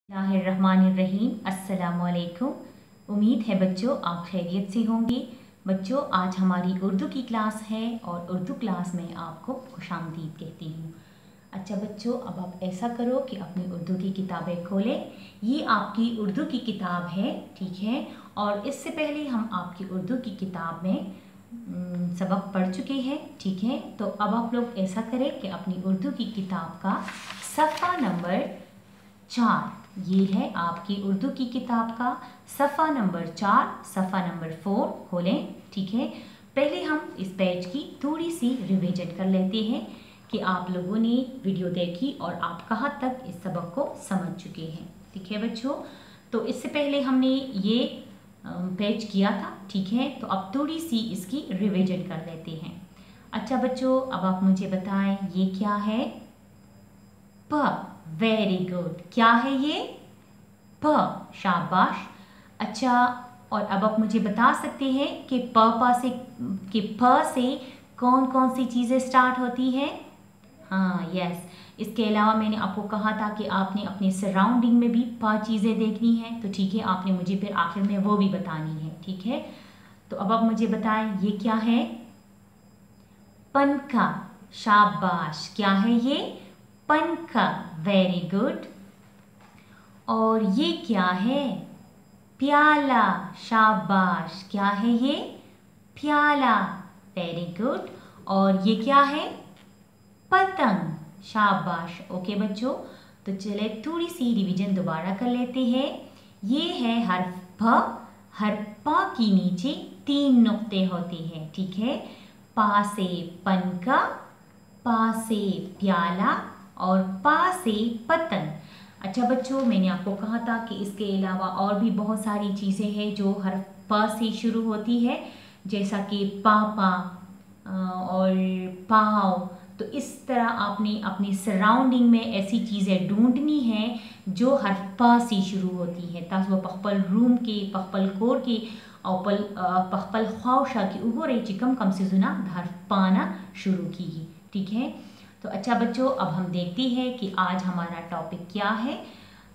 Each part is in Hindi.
बिस्मिल्लाहिर्रहमानिर्रहीम। अस्सलामुअलैकुम। उम्मीद है बच्चों आप खैरियत से होंगे। बच्चों आज हमारी उर्दू की क्लास है और उर्दू क्लास में आपको खुशामदीद कहती हूँ। अच्छा बच्चों, अब आप ऐसा करो कि अपनी उर्दू की किताबें खोलें। ये आपकी उर्दू की किताब है, ठीक है। और इससे पहले हम आपकी उर्दू की किताब में सबक पढ़ चुके हैं, ठीक है। तो अब आप लोग ऐसा करें कि अपनी उर्दू की किताब का सफ़ा नंबर 4, ये है आपकी उर्दू की किताब का सफ़ा नंबर 4, सफ़ा नंबर 4 खोलें, ठीक है। पहले हम इस पेज की थोड़ी सी रिवीजन कर लेते हैं कि आप लोगों ने वीडियो देखी और आप कहाँ तक इस सबक को समझ चुके हैं, ठीक है बच्चों। तो इससे पहले हमने ये पेज किया था, ठीक है। तो अब थोड़ी सी इसकी रिवीजन कर लेते हैं। अच्छा बच्चों, अब आप मुझे बताएं ये क्या है। प, वेरी गुड। क्या है ये? प, शाबाश। अच्छा, और अब आप मुझे बता सकते हैं कि प से कौन कौन सी चीज़ें स्टार्ट होती हैं? हाँ, यस। इसके अलावा मैंने आपको कहा था कि आपने अपने सराउंडिंग में भी प चीज़ें देखनी है, तो ठीक है, आपने मुझे फिर आखिर में वो भी बतानी है, ठीक है। तो अब आप मुझे बताएं ये क्या है? पंखा, शाबाश। क्या है ये? पंखा, वेरी गुड। और ये क्या है? प्याला, शाबाश। क्या है ये? प्याला, वेरी गुड। और ये क्या है? पतंग, शाबाश। ओके बच्चों, तो चले थोड़ी सी रिवीजन दोबारा कर लेते हैं। ये है हर्फ प। हर्फ प के नीचे 3 नुक्ते होते हैं, ठीक है। पा से पंखा, पा से प्याला और पा से पतंग। अच्छा बच्चों, मैंने आपको कहा था कि इसके अलावा और भी बहुत सारी चीज़ें हैं जो हर्फ प से शुरू होती है, जैसा कि पापा और पाव। तो इस तरह आपने अपनी सराउंडिंग में ऐसी चीज़ें ढूंढनी हैं जो हर्फ प से शुरू होती हैं, ताकि वो पखपल रूम के, पखपल कोर के और पखपल ख्वाशा की उगोरे चिकम कम से जुना हर्फ पाना शुरू की, ठीक है। तो अच्छा बच्चों, अब हम देखते हैं कि आज हमारा टॉपिक क्या है।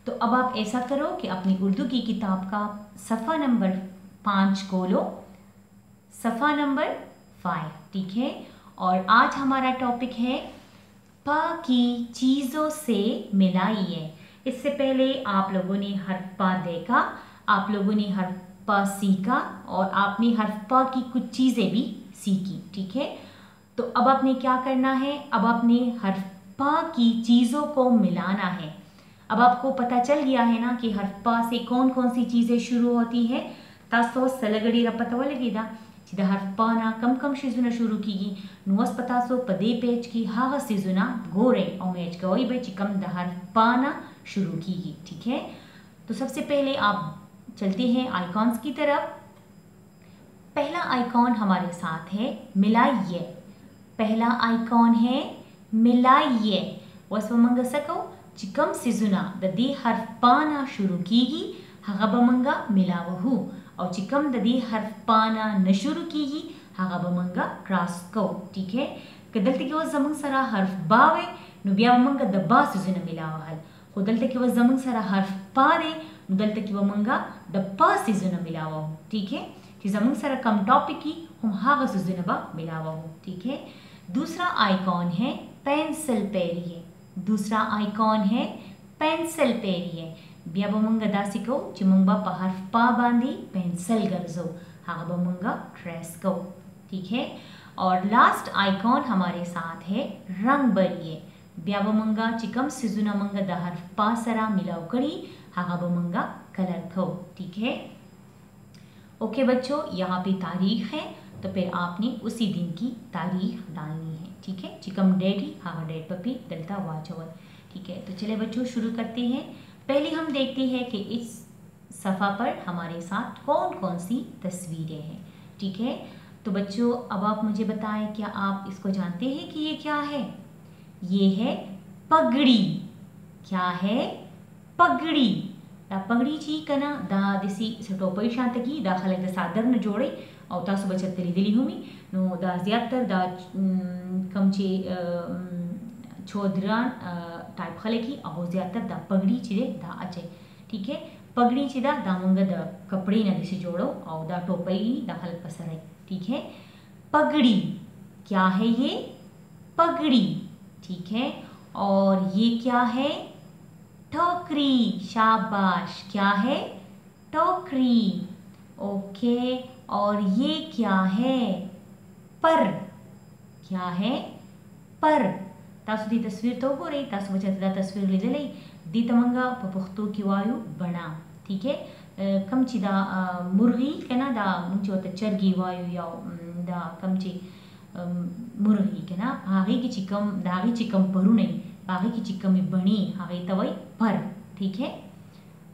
तो अब आप ऐसा करो कि अपनी उर्दू की किताब का सफ़ा नंबर 5 खोलो, सफ़ा नंबर 5, ठीक है। और आज हमारा टॉपिक है प की चीज़ों से मिलाइए। इससे पहले आप लोगों ने हर्फ प देखा, आप लोगों ने हर्फ प सीखा और आपने हर्फ प की कुछ चीज़ें भी सीखी, ठीक है। तो अब आपने क्या करना है? अब आपने हर्फ प की चीज़ों को मिलाना है। अब आपको पता चल गया है ना कि हर्फ प से कौन कौन सी चीज़ें शुरू होती हैं। तासो सलगड़ी रपतवा लगेदा चिदा हर्फ प ना कम कम शिजुना शुरू कीगी नुवस पतासो पदे पेज की हा सिजुना गोरे और मैच गई बे चिकम द हर्फ प ना शुरू कीगी, ठीक है। तो सबसे पहले आप चलते हैं आइकॉन्स की तरफ। पहला आइकॉन हमारे साथ है मिलाइए। पहला आइकॉन है मिलाइए। वसवमंगा सको चिकम सिजुना ददी हर्फ पाना शुरू कीगी हगबमंगा मिलावहु और चिकम ददी हर्फ पाना न शुरू कीगी हगबमंगा क्रॉस को, ठीक है। कदलते के वो जमंग सरा हर्फ बावे नुबियावमंगा दबा सिजुना मिलावहल खुदलते के वो जमंग सरा हर्फ पारे नुदलते के वो मंगा दबा सिजुना मिलावहु, ठीक है। कि जमंग सरा कम टॉपिक की हम हाग सिजुना बा मिलावहु, ठीक है। दूसरा आइकॉन है पेंसिल पेरिए। दूसरा आइकॉन है पेंसिल पेरिए। बियाबमंगा दासिको चिमंगबा पहर्फ पा बांधी पेंसिल गरजो हागबमंगा ट्रेस को, ठीक है। और लास्ट आइकॉन हमारे साथ है रंग बरिए। बियाबमंगा चिकम सिजुना मंगा द हर्फ पा सरा मिलाव करी हागबमंगा कलर को, ठीक है। ओके बच्चों, यहाँ पे तारीख है तो फिर आपने उसी दिन की तारीख डालनी है, ठीक है। चिकम डेडी हाँ डेट पपी दलता वाचवर, ठीक है। तो चले बच्चों शुरू करते हैं। पहले हम देखते हैं कि इस सफ़ा पर हमारे साथ कौन कौन सी तस्वीरें हैं, ठीक है। तो बच्चों अब आप मुझे बताएं, क्या आप इसको जानते हैं कि ये क्या है? ये है पगड़ी। क्या है? पगड़ी। पगड़ी ची कना दा दिसी टोपई शांतकी दाखले द सादर न जोड़े और तासु बचत तरी दिली हुमी नो दा ज्यादातर दा कमचे छोदरान टाइप खलेकी और ज़्यादातर दा पगड़ी चिरे दा अचे ठीक है पगड़ी चिदा दा मंग दा कपड़े ना दिसे जोड़ो और दा टोपई दा हल पसरे ठीक है पगड़ी क्या है ये पगड़ी ठीक है और ये क्या है टोकरी शाबाश क्या है टोकरी ओके और ये क्या है पर क्या है पर तासु दी तस्वीर तो हो रही तासु बचा दा तस्वीर ले ले दी तमंगा पपुख्तो की वायु बना ठीक है कम चिदा मुर्गी के ना दा मुंची होता चरगी वायु या दा कम ची मुर्गी के ना आगे की चिकम दागी चिकम परू नहीं आगे की चिकम में बनी आगे तवई पर ठीक है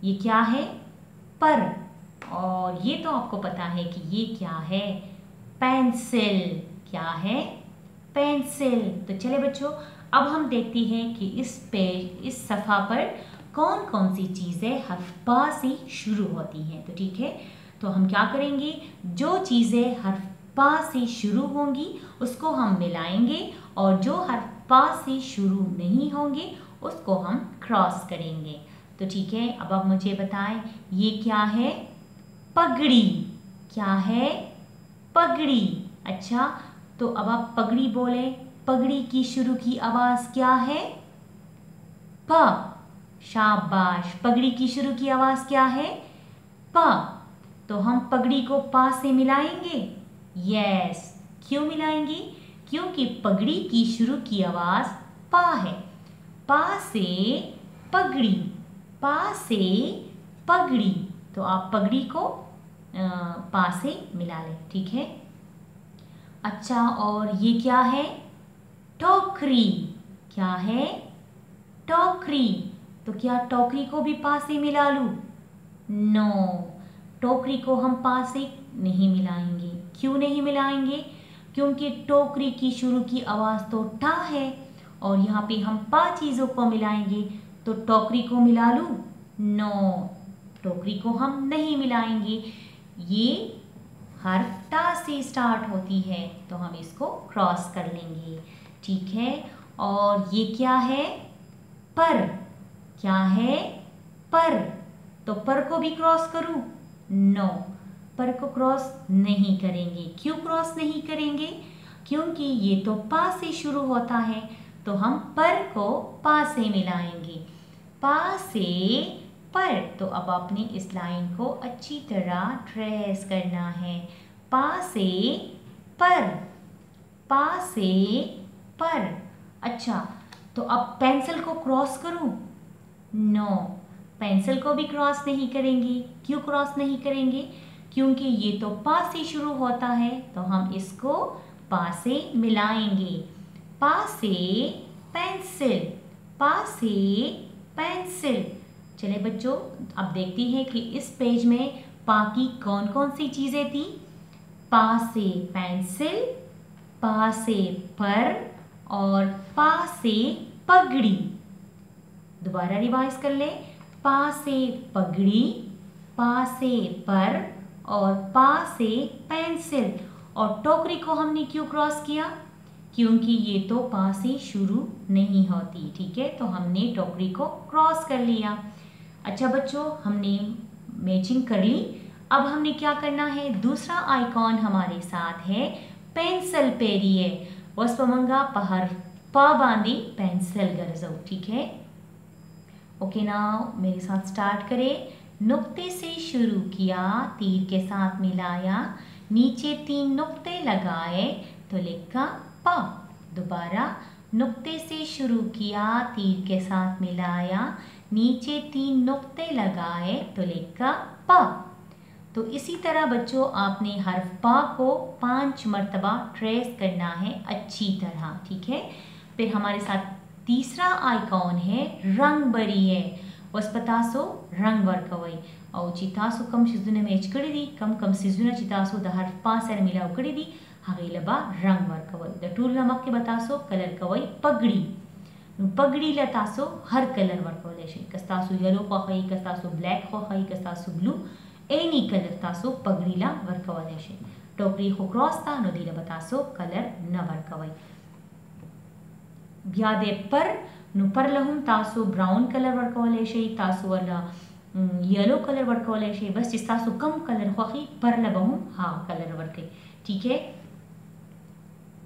ये क्या है पर और ये तो आपको पता है कि ये क्या है पेंसिल क्या है पेंसिल तो चले बच्चों अब हम देखते हैं कि इस सफ़ा पर कौन कौन सी चीज़ें हर्फ पा से शुरू होती हैं तो ठीक है तो हम क्या करेंगे जो चीज़ें हर्फ पा से शुरू होंगी उसको हम मिलाएंगे और जो हर्फ पा से शुरू नहीं होंगे उसको हम क्रॉस करेंगे तो ठीक है अब आप मुझे बताएं ये क्या है पगड़ी क्या है पगड़ी अच्छा तो अब आप पगड़ी बोले पगड़ी की शुरू की आवाज क्या है प शाबाश पगड़ी की शुरू की आवाज क्या है प तो हम पगड़ी को पा से मिलाएंगे यस क्यों मिलाएंगे क्योंकि पगड़ी की शुरू की आवाज पा है पा से पगड़ी पा से पगड़ी तो आप पगड़ी को पा से मिला लें ठीक है अच्छा और ये क्या है टोकरी क्या है टोकरी तो क्या टोकरी को भी पा से मिला लूं नो टोकरी को हम पा से नहीं मिलाएंगे क्यों नहीं मिलाएंगे क्योंकि टोकरी की शुरू की आवाज़ तो टा है और यहाँ पे हम पा चीज़ों को मिलाएंगे तो टोकरी को मिला लूं नो टोकरी को हम नहीं मिलाएंगे ये हर्फ टा से स्टार्ट होती है तो हम इसको क्रॉस कर लेंगे ठीक है और ये क्या है पर क्या है पर तो पर को भी क्रॉस करूं नो पर को क्रॉस नहीं करेंगे क्यों क्रॉस नहीं करेंगे क्योंकि ये तो पा से शुरू होता है तो हम पर को पा से मिलाएंगे पा से पर तो अब आपने इस लाइन को अच्छी तरह ट्रेस करना है पा से पर पा से पर अच्छा तो अब पेंसिल को क्रॉस करूं नो पेंसिल को भी क्रॉस नहीं करेंगे क्यों क्रॉस नहीं करेंगे क्योंकि ये तो पा से शुरू होता है तो हम इसको पा से मिलाएंगे पा से पेंसिल पा से पेंसिल चले बच्चों अब देखते हैं कि इस पेज में पा की कौन कौन सी चीज़ें थी पा से पेंसिल पा से पर और पा से पगड़ी दोबारा रिवाइज कर ले पा से पगड़ी पा से पर और पा से पेंसिल और टोकरी को हमने क्यों क्रॉस किया क्योंकि ये तो पा से शुरू नहीं होती ठीक है तो हमने टोकरी को क्रॉस कर लिया अच्छा बच्चों हमने मैचिंग कर ली अब हमने क्या करना है दूसरा आइकॉन हमारे साथ है पेंसिल पेरिए वस्पमंगा पहर पा बांधी पेंसिल गरजो ठीक है ओके नाउ मेरे साथ स्टार्ट करें नुक्ते से शुरू किया तीर के साथ मिलाया नीचे 3 नुक्ते लगाए तो लिखा पा दोबारा नुक्ते से शुरू किया तीर के साथ मिलाया नीचे 3 नुक्ते लगाए तो लिखा पा तो इसी तरह बच्चों आपने हर्फ पा को 5 मर्तबा ट्रेस करना है अच्छी तरह ठीक है फिर हमारे साथ तीसरा आइकॉन है रंग बरी है वस्पतासो रंग वर्कवई और चितासो कम शिजुने मैच करी दी कम शिजुना चितासो द हर्फ पा सर मिलाव करी दी हागे लबा रंग वर्कवई द टूल नमक के बतासो कलर कवई पगड़ी पगड़ी लतासो हर कलर वर्कवले शे कस्तासो येलो खोखई कस्तासो ब्लैक खोखई कस्तासो ब्लू एनी कलर तासो पगड़ीला वर्कवले शे टोकरी को क्रॉस ता नदीला बतासो कलर न वर्कवई बियादे पर नुपर लहुम तासु ब्राउन कलर वर्कोले शे तासु वाला येलो कलर वर्कोले शे बस जिस तासु कम कलर खोखी पर लबहुम हाँ कलर वर्के ठीक है।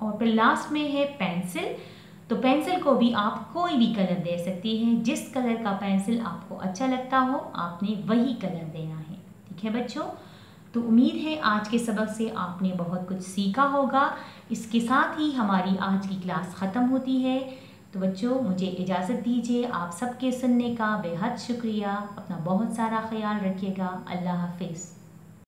और फिर लास्ट में है पेंसिल। तो पेंसिल को भी आप कोई भी कलर दे सकती हैं, जिस कलर का पेंसिल आपको अच्छा लगता हो आपने वही कलर देना है। ठीक है बच्चों, तो उम्मीद है आज के सबक से आपने बहुत कुछ सीखा होगा। इसके साथ ही हमारी आज की क्लास ख़त्म होती है। तो बच्चों मुझे इजाज़त दीजिए, आप सबके सुनने का बेहद शुक्रिया। अपना बहुत सारा ख्याल रखिएगा। अल्लाह हाफिज़।